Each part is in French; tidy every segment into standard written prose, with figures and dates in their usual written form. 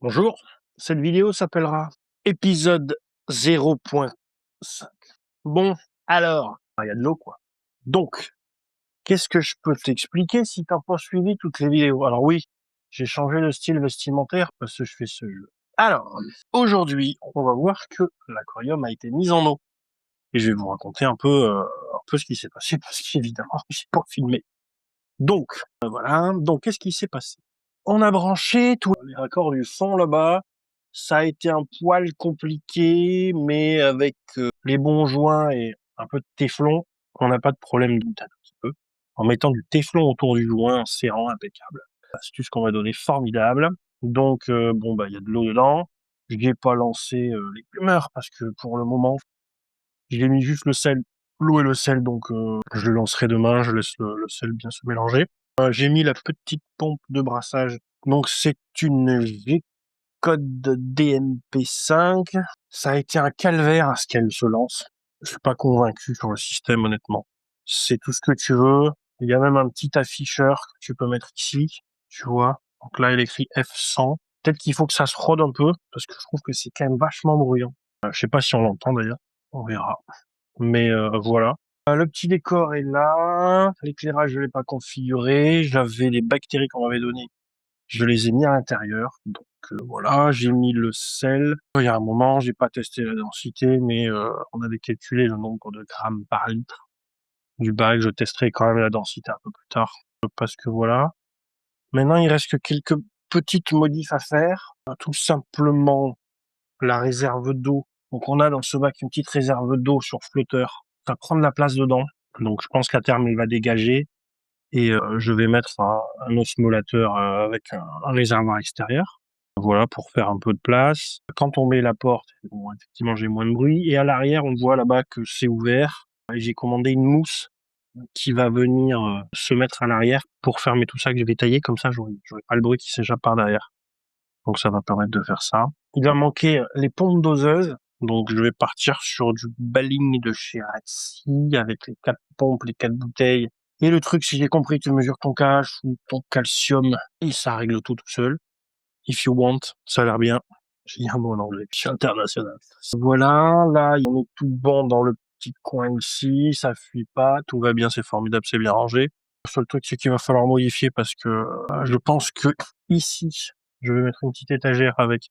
Bonjour, cette vidéo s'appellera épisode 0.5. Bon, alors, il y a de l'eau quoi. Donc, qu'est-ce que je peux t'expliquer si t'as pas suivi toutes les vidéos? Alors oui, j'ai changé de style vestimentaire parce que je fais ce jeu. Alors, aujourd'hui, on va voir que l'aquarium a été mis en eau. Et je vais vous raconter un peu ce qui s'est passé parce qu'évidemment, j'ai pas filmé. Donc, voilà. Donc, qu'est-ce qui s'est passé? On a branché tous les raccords du fond là-bas. Ça a été un poil compliqué, mais avec les bons joints et un peu de téflon, on n'a pas de problème d'un petit peu. En mettant du téflon autour du joint, en serrant, impeccable. Astuce qu'on va donner formidable. Donc, bon, bah, il y a de l'eau dedans. Je n'ai pas lancé les plumeurs parce que pour le moment, j'ai mis juste le sel, l'eau et le sel, donc je le lancerai demain, je laisse le sel bien se mélanger. J'ai mis la petite pompe de brassage, donc c'est une G-Code DMP5. Ça a été un calvaire à ce qu'elle se lance. Je suis pas convaincu sur le système, honnêtement. C'est tout ce que tu veux. Il y a même un petit afficheur que tu peux mettre ici, tu vois. Donc là, il écrit F100. Peut-être qu'il faut que ça se rôde un peu, parce que je trouve que c'est quand même vachement bruyant. Je sais pas si on l'entend d'ailleurs. On verra. Mais voilà. Le petit décor est là. L'éclairage, je l'ai pas configuré. J'avais les bactéries qu'on m'avait données. Je les ai mis à l'intérieur. Donc voilà, j'ai mis le sel. Il y a un moment, j'ai pas testé la densité, mais on avait calculé le nombre de grammes par litre du bac. Je testerai quand même la densité un peu plus tard. Parce que voilà. Maintenant, il reste que quelques petites modifs à faire. Tout simplement la réserve d'eau. Donc on a dans ce bac une petite réserve d'eau sur flotteur. Ça va prendre la place dedans. Donc je pense qu'à terme il va dégager et je vais mettre un osmolateur avec un réservoir extérieur. Voilà, pour faire un peu de place. Quand on met la porte, bon, effectivement j'ai moins de bruit. Et à l'arrière, on voit là-bas que c'est ouvert. Et j'ai commandé une mousse qui va venir se mettre à l'arrière pour fermer tout ça que je vais tailler. Comme ça, j'aurai pas le bruit qui s'échappe par derrière. Donc ça va permettre de faire ça. Il va manquer les pompes doseuses. Donc je vais partir sur du Baling de chez Etsy avec les 4 pompes, les 4 bouteilles. Et le truc, si j'ai compris, tu mesures ton KH ou ton calcium et ça règle tout seul. If you want, ça a l'air bien. J'ai dit un mot en anglais, je suis international. Voilà, là, on est tout bon dans le petit coin ici, ça fuit pas, tout va bien, c'est formidable, c'est bien rangé. Le seul truc, c'est qu'il va falloir modifier parce que je pense que ici, je vais mettre une petite étagère avec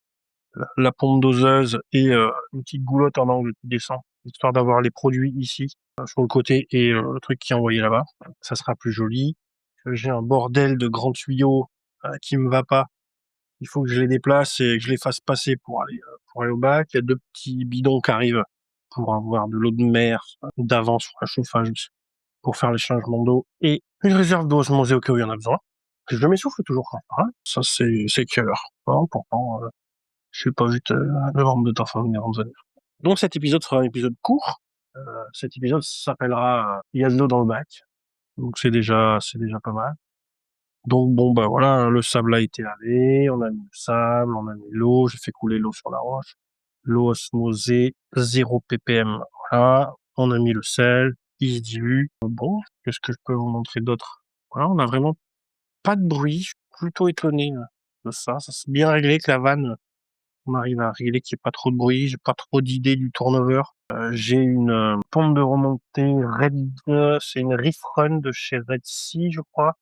la pompe doseuse et une petite goulotte en angle qui descend, histoire d'avoir les produits ici, sur le côté, et le truc qui est envoyé là-bas. Ça sera plus joli. J'ai un bordel de grands tuyaux qui me va pas. Il faut que je les déplace et que je les fasse passer pour aller au bac. Il y a 2 petits bidons qui arrivent pour avoir de l'eau de mer d'avance sur un chauffage pour faire les changements d'eau et une réserve d'osmose au cas où il y en a besoin. Je m'essouffle toujours quand même. Ça, c'est quelle heure? Bon, pourtant, je n'ai pas vu le nombre de temps venir en venir. Donc cet épisode sera un épisode court. Cet épisode s'appellera Il y a de l'eau dans le bac. Donc c'est déjà pas mal. Donc bon bah voilà, le sable a été lavé, on a mis le sable, on a mis l'eau, j'ai fait couler l'eau sur la roche, l'eau osmosée 0 ppm, voilà, on a mis le sel, il se dilue. Bon, qu'est-ce que je peux vous montrer d'autre? Voilà, on a vraiment pas de bruit, je suis plutôt étonné de ça, ça s'est bien réglé que la vanne, on arrive à régler qu'il n'y ait pas trop de bruit, j'ai pas trop d'idées du turnover. J'ai une pompe de remontée Red, c'est une Reef Run de chez Red Sea, je crois.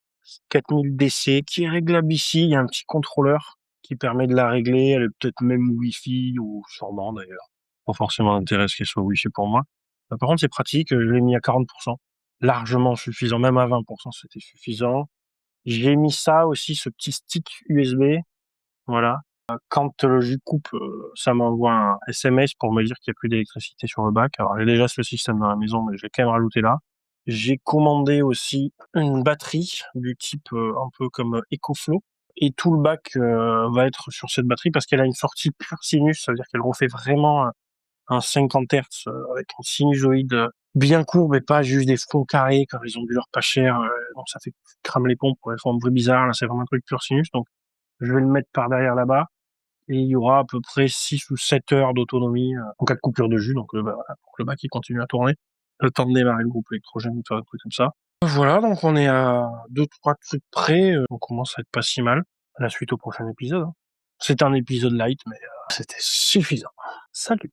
4000 DC, qui est réglable ici. Il y a un petit contrôleur qui permet de la régler. Elle est peut-être même Wi-Fi ou sûrement d'ailleurs. Pas forcément d'intérêt ce qu'elle soit Wi-Fi pour moi. Par contre, c'est pratique. Je l'ai mis à 40%. Largement suffisant. Même à 20%, c'était suffisant. J'ai mis ça aussi, ce petit stick USB. Voilà. Quand le jus coupe, ça m'envoie un SMS pour me dire qu'il n'y a plus d'électricité sur le bac. Alors, j'ai déjà ce système dans la maison, mais je vais quand même rajouter là. J'ai commandé aussi une batterie du type un peu comme EcoFlow. Et tout le bac va être sur cette batterie parce qu'elle a une sortie pure sinus. Ça veut dire qu'elle refait vraiment un 50 Hz avec une sinusoïde bien courbe et pas juste des fronts carrés quand ils ont dû leur pas cher. Donc ça fait crame les pompes, elles font un bruit bizarre. Là, c'est vraiment un truc pur sinus. Donc, je vais le mettre par derrière là-bas. Et il y aura à peu près 6 ou 7 heures d'autonomie en cas de coupure de jus. Donc voilà, pour que le bac il continue à tourner. Le temps de démarrer le groupe électrogène, tout un truc comme ça. Voilà, donc on est à 2-3 trucs près. On commence à être pas si mal. À la suite au prochain épisode. C'est un épisode light, mais c'était suffisant. Salut.